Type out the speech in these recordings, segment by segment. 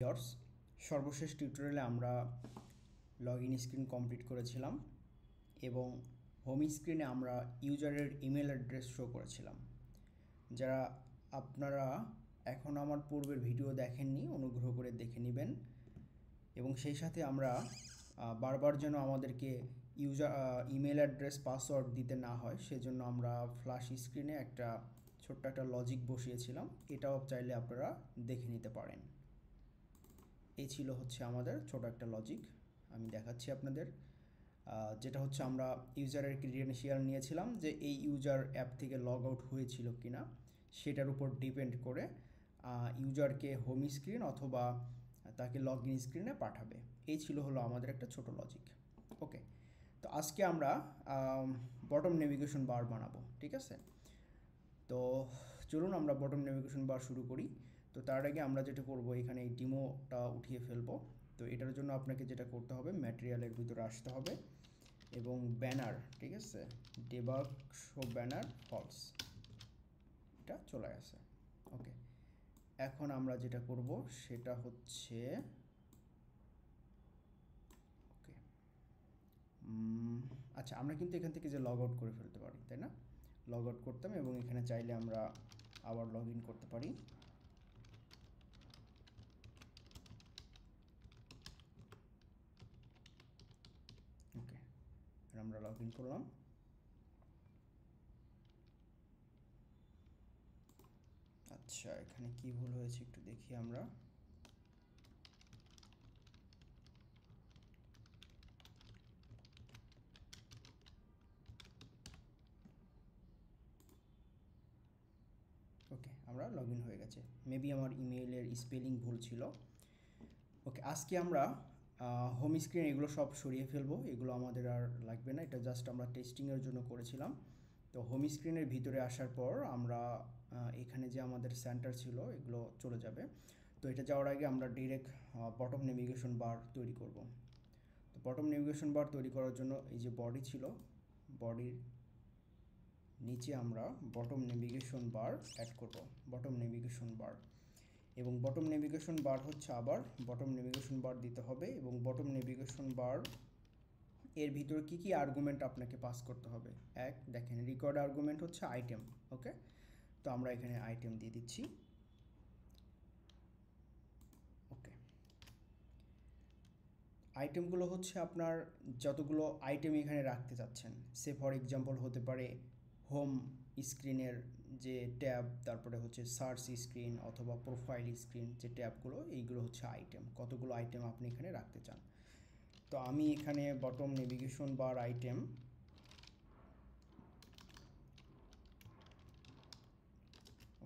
Viewers, সর্বশেষ টিউটোরিয়ালে আমরা লগইন স্ক্রিন কমপ্লিট করেছিলাম এবং হোম স্ক্রিনে আমরা ইউজারের ইমেল অ্যাড্রেস শো করেছিলাম। যারা আপনারা এখন আমার পূর্বের ভিডিও দেখেননি অনুগ্রহ করে দেখে নেবেন এবং সেই সাথে আমরা বারবার যেন আমাদেরকে ইমেল অ্যাড্রেস পাসওয়ার্ড দিতে না হয় সেজন্য আমরা ফ্ল্যাশ স্ক্রিনে ছোট্ট একটা লজিক বসিয়েছিলাম। এটাও চাইলে আপনারা দেখে নিতে পারেন। এই ছিল হচ্ছে আমাদের ছোট একটা লজিক, আমি দেখাচ্ছি আপনাদের। যেটা হচ্ছে আমরা ইউজারের ক্রিডেনশিয়াল নিয়েছিলাম যে এই ইউজার অ্যাপ থেকে লগ আউট হয়েছিল কিনা সেটার উপর ডিপেন্ড করে ইউজারকে হোম স্ক্রিন অথবা তাকে লগ ইন স্ক্রিনে পাঠাবে। এই ছিল হলো আমাদের একটা ছোট লজিক। ওকে, তো আজকে আমরা বটম নেভিগেশন বার বানাবো, ঠিক আছে? তো চলুন আমরা বটম নেভিগেশন বার শুরু করি। তো তার আগে আমরা যেটা করব, এখানে এই ডিমোটা উঠিয়ে ফেলবো। তো এটার জন্য আপনাকে যেটা করতে হবে, ম্যাটেরিয়ালের ভিতরে আসতে হবে এবং ব্যানার, ঠিক আছে, ডেবাগ শো ব্যানার ফলস, এটা চলে আসে। ওকে, এখন আমরা যেটা করব সেটা হচ্ছে ওকে আচ্ছা, আমরা কিন্তু এখান থেকে যে লগ আউট করে ফেলতে পারি, তাই না? লগ আউট করতাম এবং এখানে চাইলে আমরা আবার লগ ইন করতে পারি। ওকে, আমরা লগ ইন করলাম। আচ্ছা, এখানে কি ভুল হয়েছে একটু দেখি আমরা। ওকে, আমরা লগ ইন হয়ে গেছে। মেবি আমার ইমেইলের স্পেলিং ভুল ছিল। ওকে, আজকে আমরা হোম স্ক্রিন এগুলো সব সরিয়ে ফেলবো, এগুলো আমাদের আর লাগবে না। এটা জাস্ট আমরা টেস্টিংয়ের জন্য করেছিলাম। তো হোম স্ক্রিনের ভিতরে আসার পর আমরা এখানে যে আমাদের সেন্টার ছিল এগুলো চলে যাবে। তো এটা যাওয়ার আগে আমরা ডিরেক্ট বটম নেভিগেশন বার তৈরি করব। তো বটম নেভিগেশন বার তৈরি করার জন্য এই যে বডি ছিল, বডির নিচে আমরা বটম নেভিগেশন বার অ্যাড করব, বটম নেভিগেশন বার। এবং বটম নেভিগেশন বার হচ্ছে আবার বটম নেভিগেশন বার দিতে হবে এবং বটম নেভিগেশন বার এর ভিতরে কি কি আর্গুমেন্ট আপনাকে পাস করতে হবে। এক, দেখেন রেকর্ড আর্গুমেন্ট হচ্ছে আইটেম। ওকে, তো আমরা এখানে আইটেম দিয়ে দিচ্ছি। ওকে, আইটেমগুলো হচ্ছে আপনার যতগুলো আইটেম এখানে রাখতে চাচ্ছেন। সে ফর এক্সাম্পল হতে পারে হোম স্ক্রিনের যে ট্যাব, তারপরে হচ্ছে সার্চ স্ক্রিন অথবা প্রোফাইল স্ক্রিন যে ট্যাবগুলো, এইগুলো হচ্ছে আইটেম। কতগুলো আইটেম আপনি এখানে রাখতে চান। তো আমি এখানে বটম নেভিগেশন বার আইটেম,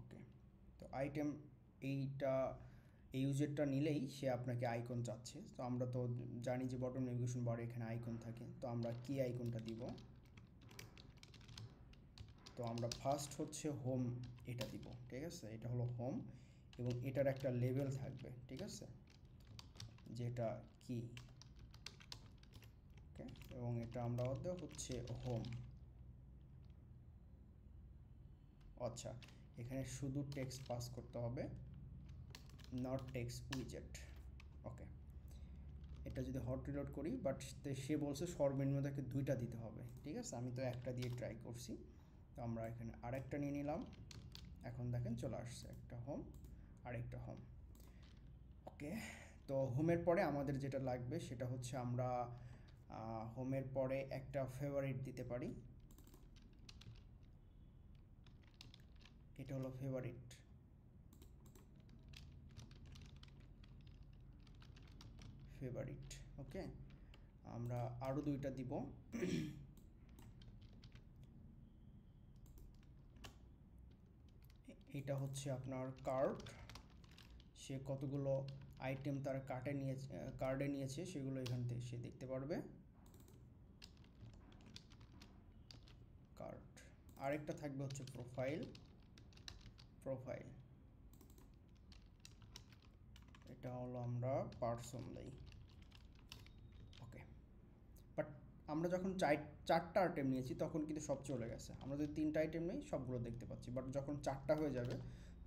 ওকে, তো আইটেম এইটা এই ইউজারটা নিলেই সে আপনাকে আইকন চাচ্ছে। তো আমরা তো জানি যে বটম নেভিগেশন বারে এখানে আইকন থাকে। তো আমরা কি আইকনটা দিব? তো আমরা ফার্স্ট হচ্ছে হোম এটা দিব, ঠিক আছে? এটা হলো হোম এবং এটার একটা লেভেল থাকবে, ঠিক আছে, যেটা কি। ওকে, এবং এটা আমরা হচ্ছে হোম। আচ্ছা, এখানে শুধু টেক্সট পাস করতে হবে, নট টেক্সট উইজেট। ওকে, এটা যদি হট রিলোড করি, বাট সে বলছে সর্বনিম্ন তাকে দুইটা দিতে হবে, ঠিক আছে? আমি তো একটা দিয়ে ট্রাই করছি। তো আমরা এখানে আরেকটা নিয়ে নিলাম। এখন দেখেন চলে আসছে একটা হোম আর একটা হোম। ওকে, তো হোমের পরে আমাদের যেটা লাগবে সেটা হচ্ছে আমরা হোমের পরে একটা ফেভারিট দিতে পারি। এটা হলো ফেভারিট। ফেভারিট, ওকে, আমরা আরও দুইটা দিব। এটা হচ্ছে আপনার কার্ড। সে কতগুলো আইটেম তার কার্ডে নিয়েছে সেগুলো এখান থেকে সে দেখতে পারবে। কার্ড। আরেকটা থাকবে হচ্ছে প্রোফাইল। প্রোফাইল, এটা হলো আমরা পার্সন দেই। ওকে, বাট আমরা যখন চারটা আইটেম নিয়েছি তখন কিন্তু সব চলে গেছে। আমরা যদি তিনটা আইটেম নেই সবগুলো দেখতে পাচ্ছি, বাট যখন চারটা হয়ে যাবে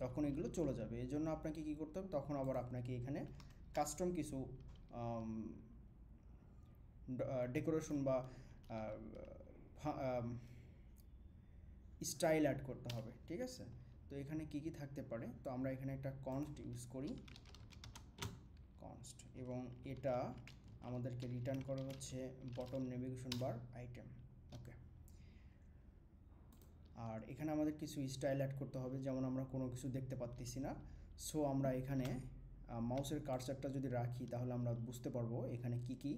তখন এগুলো চলে যাবে। এই জন্য আপনাকে কী করতে হবে, তখন আবার আপনাকে এখানে কাস্টম কিছু ডেকোরেশন বা স্টাইল অ্যাড করতে হবে, ঠিক আছে। তো এখানে কি কি থাকতে পারে, তো আমরা এখানে একটা কনস্ট ইউজ করি, কনস্ট, এবং এটা আমাদেরকে রিটার্ন করে হচ্ছে বটম নেভিগেশন বার আইটেম। ওকে, আর এখানে আমাদের কিছু স্টাইল অ্যাড করতে হবে, যেমন আমরা কোনো কিছু দেখতে পাচ্ছি না, সো আমরা এখানে মাউসের কার্সারটা যদি রাখি তাহলে আমরা বুঝতে পারবো এখানে কি কি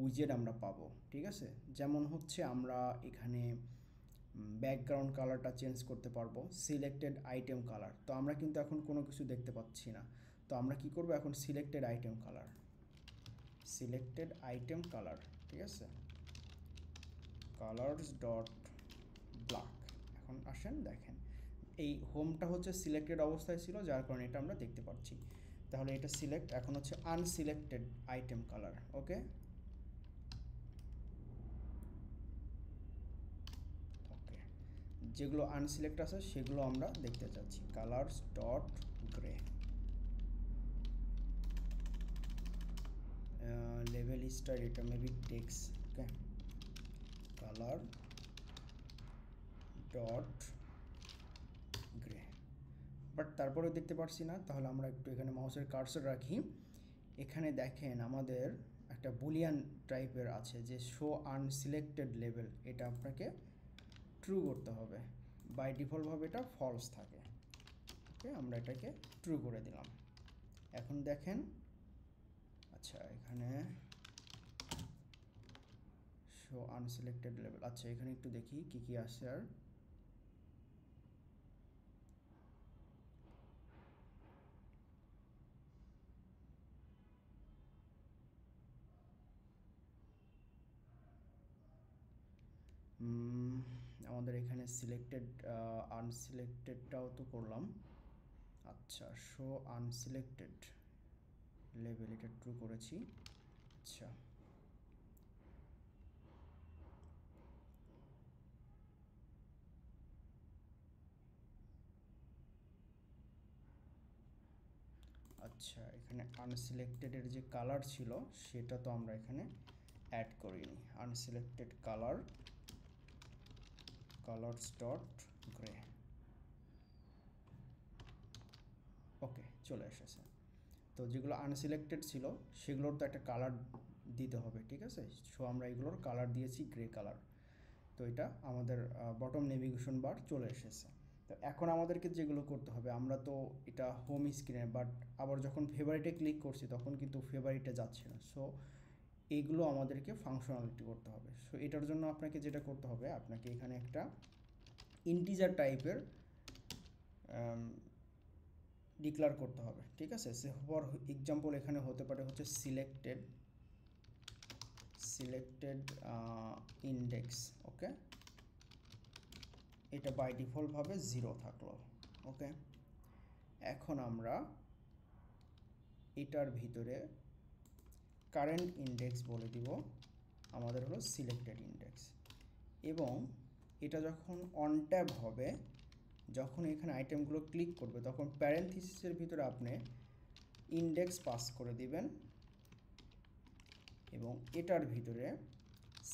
উইজেট আমরা পাবো, ঠিক আছে। যেমন হচ্ছে আমরা এখানে ব্যাকগ্রাউন্ড কালারটা চেঞ্জ করতে পারবো, সিলেক্টেড আইটেম কালার, তো আমরা কিন্তু এখন কোনো কিছু দেখতে পাচ্ছি না, তো আমরা কি করব এখন selected item colour, selected item colour, ঠিক আছে, কালার্স ডট ব্ল্যাক। এখন আসেন দেখেন এই হোমটা হচ্ছে সিলেক্টেড অবস্থায় ছিল, যার কারণে এটা আমরা দেখতে পাচ্ছি। তাহলে এটা সিলেক্ট, এখন হচ্ছে unselected item colour. Okay, okay, যেগুলো আনসিলেক্ট আছে সেগুলো আমরা দেখতে চাচ্ছি, colours dot grey, level star, এটা maybe text. Okay, colour dot grey, but তারপরে দেখতে পারছি না, তাহলে আমরা একটু এখানে মাউসের কার্সর রাখি। এখানে দেখেন আমাদের একটা বুলিয়ান টাইপের আছে যে শো আনসিলেক্টেড লেভেল, এটা আপনাকে ট্রু করতে হবে, বাই ডিফল্টভাবে এটা ফলস থাকে। ওকে, আমরা এটাকে ট্রু করে দিলাম। এখন দেখেন, আচ্ছা এখানে শো আনসিলেক্টেড লেভেল, আচ্ছা এখানে একটু দেখি কি কি আছে। আর আমাদের এখানে সিলেক্টেড আনসিলেক্টেডটাও তো করলাম। আচ্ছা, শো আনসিলেক্টেড লেভেল, এটা ট্রু করেছি। আচ্ছা, আচ্ছা এখানে আনসিলেক্টেডের যে কালার ছিল সেটা তো আমরা এখানে অ্যাড করিনি, unselected colour, colours dot grey. ওকে, চলে এসেছে। তো যেগুলো আনসিলেক্টেড ছিল সেগুলোর তো একটা কালার দিতে হবে, ঠিক আছে। সো আমরা এগুলোর কালার দিয়েছি গ্রে কালার। তো এটা আমাদের বটম নেভিগেশন বার চলে এসেছে। তো এখন আমাদেরকে যেগুলো করতে হবে, আমরা তো এটা হোম স্ক্রিনে, বাট আবার যখন ফেভারিটে ক্লিক করছি তখন কিন্তু ফেভারিটে যাচ্ছে না, সো এইগুলো আমাদেরকে ফাংশনালিটি করতে হবে। সো এটার জন্য আপনাকে যেটা করতে হবে, আপনাকে এখানে একটা ইন্টিজার টাইপের ডিক্লেয়ার করতে হবে, ঠিক আছে। সে ফর এক্সাম্পল এখানে হতে পারে হচ্ছে সিলেক্টেড ইন্ডেক্স। ওকে, এটা বাই ডিফল্টভাবে 0 থাকলো। ওকে, এখন আমরা এটার ভিতরে কারেন্ট ইন্ডেক্স বলে দিব আমাদের হলো সিলেক্টেড ইন্ডেক্স, এবং এটা যখন অন ট্যাব হবে, যখন এখানে আইটেমগুলো ক্লিক করবে তখন প্যারেন্থিসিসের ভিতরে আপনি ইন্ডেক্স পাস করে দিবেন, এবং এটার ভিতরে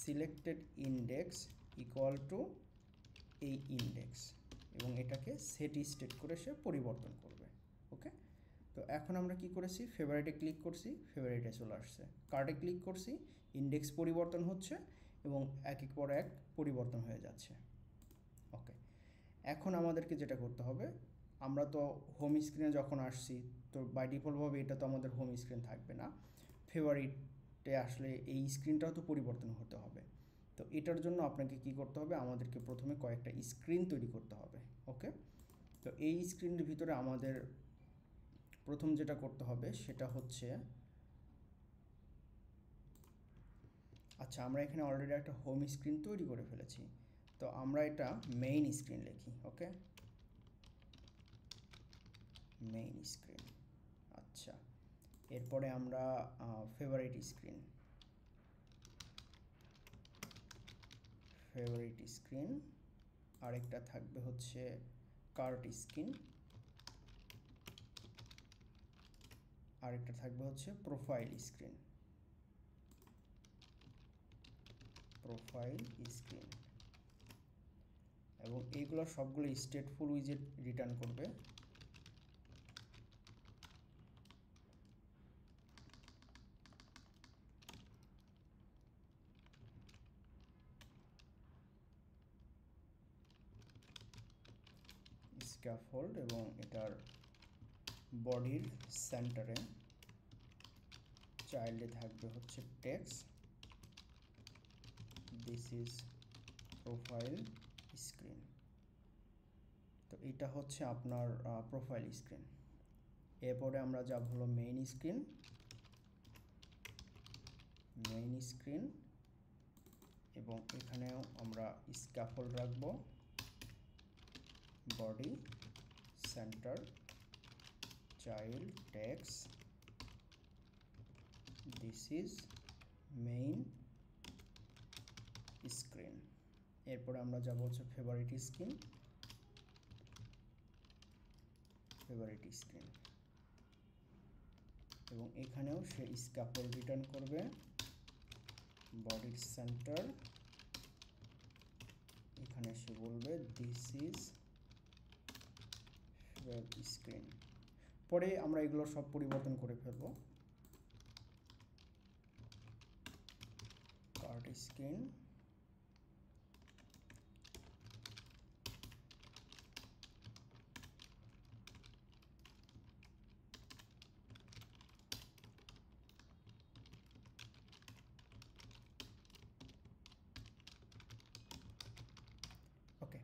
সিলেক্টেড ইন্ডেক্স ইকুয়াল টু এই ইন্ডেক্স, এবং এটাকে সেট স্টেট করে সে পরিবর্তন করবে। ওকে, তো এখন আমরা কি করেছি, ফেভারিটে ক্লিক করছি, ফেভারিটে চলে আসছে, কার্ডে ক্লিক করছি, ইন্ডেক্স পরিবর্তন হচ্ছে এবং একের পর এক পরিবর্তন হয়ে যাচ্ছে। ওকে, এখন আমাদেরকে যেটা করতে হবে, আমরা তো হোম স্ক্রিনে যখন আসছি তো বাই ডিফল্টভাবে এটা তো আমাদের হোম স্ক্রিন থাকবে না, ফেভারিটে আসলে এই স্ক্রিনটাও তো পরিবর্তন হতে হবে। তো এটার জন্য আপনাকে কি করতে হবে, আমাদেরকে প্রথমে কয়েকটা স্ক্রিন তৈরি করতে হবে। ওকে, তো এই স্ক্রিনের ভিতরে আমাদের প্রথম যেটা করতে হবে সেটা হচ্ছে, আচ্ছা আমরা এখানে অলরেডি একটা হোম স্ক্রিন তৈরি করে ফেলেছি, তো আমরা এটা মেইন স্ক্রিন লিখি। ওকে, মেইন স্ক্রিন। আচ্ছা, এরপরে আমরা ফেভারিট স্ক্রিন, আরেকটা থাকবে হচ্ছে কার্ট স্ক্রিন, আরেকটা থাকবে হচ্ছে প্রোফাইল স্ক্রিন, এবং এইগুলো সবগুলো স্টেটফুল উইজেট রিটার্ন করবে। স্ক্যাফোল্ড এবং এটার বডির সেন্টারে চাইল্ডে থাকবে হচ্ছে text, this is profile screen. তো এটা হচ্ছে আপনার প্রোফাইল স্ক্রিন। এরপরে আমরা যাব হলো মেইন স্ক্রিন, এবং এখানেও আমরা স্ক্যাফোল্ড রাখবো, body centre child text, this is main screen. এরপরে আমরা যাব হচ্ছে ফেভারিট স্ক্রিন, এবং এখানেও সে স্ক্যাফোল্ড রিটার্ন করবে, বডির সেন্টার, এখানে সে বলবে দিস ইজ ওয়েব স্ক্রিন। পরে আমরা এগুলো সব পরিবর্তন করে ফেলবো। কার্ট স্ক্রিন, ওকে।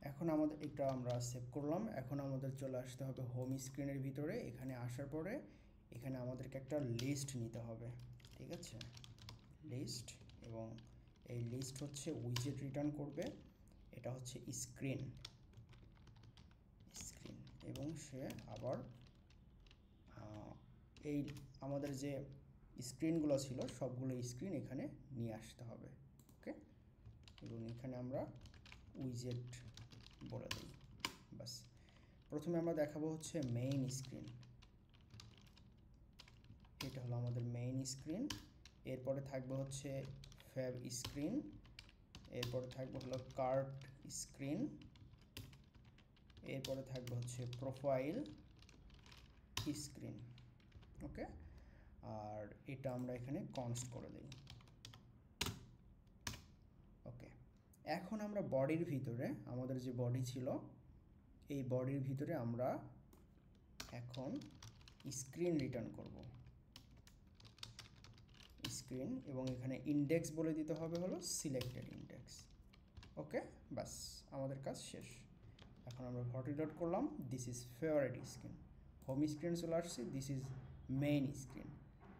এখন আমাদের এটা আমরা সেভ করলাম। এখন আমাদের চলে আসতে হবে হোম স্ক্রিনের ভিতরে। এখানে আসার পরে এখানে আমাদেরকে একটা লিস্ট নিতে হবে, ঠিক আছে, লিস্ট, এবং এই লিস্ট হচ্ছে উইজেট রিটার্ন করবে, এটা হচ্ছে স্ক্রিন, এবং সে আবার এই আমাদের যে স্ক্রিনগুলো ছিল সবগুলো স্ক্রিন এখানে নিয়ে আসতে হবে, ওকে। এবং এখানে আমরা উইজেট বলে দিই, বাস। প্রথমে আমরা দেখাবো হচ্ছে মেইন স্ক্রিন, এটা হলো আমাদের মেইন স্ক্রিন। এরপরে থাকবে হচ্ছে ফ্যাব স্ক্রিন, এরপরে থাকবে হলো কার্ট স্ক্রিন, এরপরে থাকবে হচ্ছে প্রোফাইল স্ক্রিন, ওকে। আর এটা আমরা এখানে কনস্ট করে দিই, ওকে। এখন আমরা বডির ভিতরে আমাদের যে বডি ছিল এই বডির ভিতরে আমরা এখন স্ক্রিন রিটার্ন করব, স্ক্রিন, এবং এখানে ইন্ডেক্স বলে দিতে হবে হলো সিলেক্টেড ইন্ডেক্স, ওকে। বাস, আমাদের কাজ শেষ। এখন আমরা হট ডট করলাম, this is favourite screen. Home screen চলে আসছি, দিস ইজ মেইন স্ক্রিন।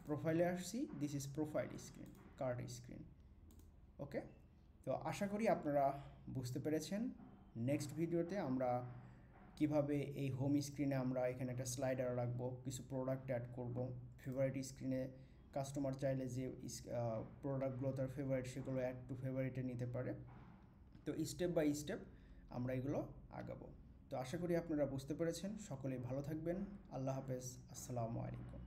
প্রোফাইলে আসছি, this is profile screen, cart screen, okay. তো আশা করি আপনারা বুঝতে পেরেছেন। নেক্সট ভিডিওতে আমরা কিভাবে এই হোম স্ক্রিনে আমরা এখানে একটা স্লাইডার রাখবো, কিছু প্রোডাক্ট অ্যাড করব, ফেভারিট স্ক্রিনে কাস্টমার চাইলে যে প্রোডাক্টগুলো তার ফেভারিট সেগুলো অ্যাড টু ফেভারিটে নিতে পারে। তো স্টেপ বাই স্টেপ আমরা এগুলো আগাবো। তো আশা করি আপনারা বুঝতে পেরেছেন। সকলেই ভালো থাকবেন। আল্লাহ হাফেজ, আসসালামু আলাইকুম।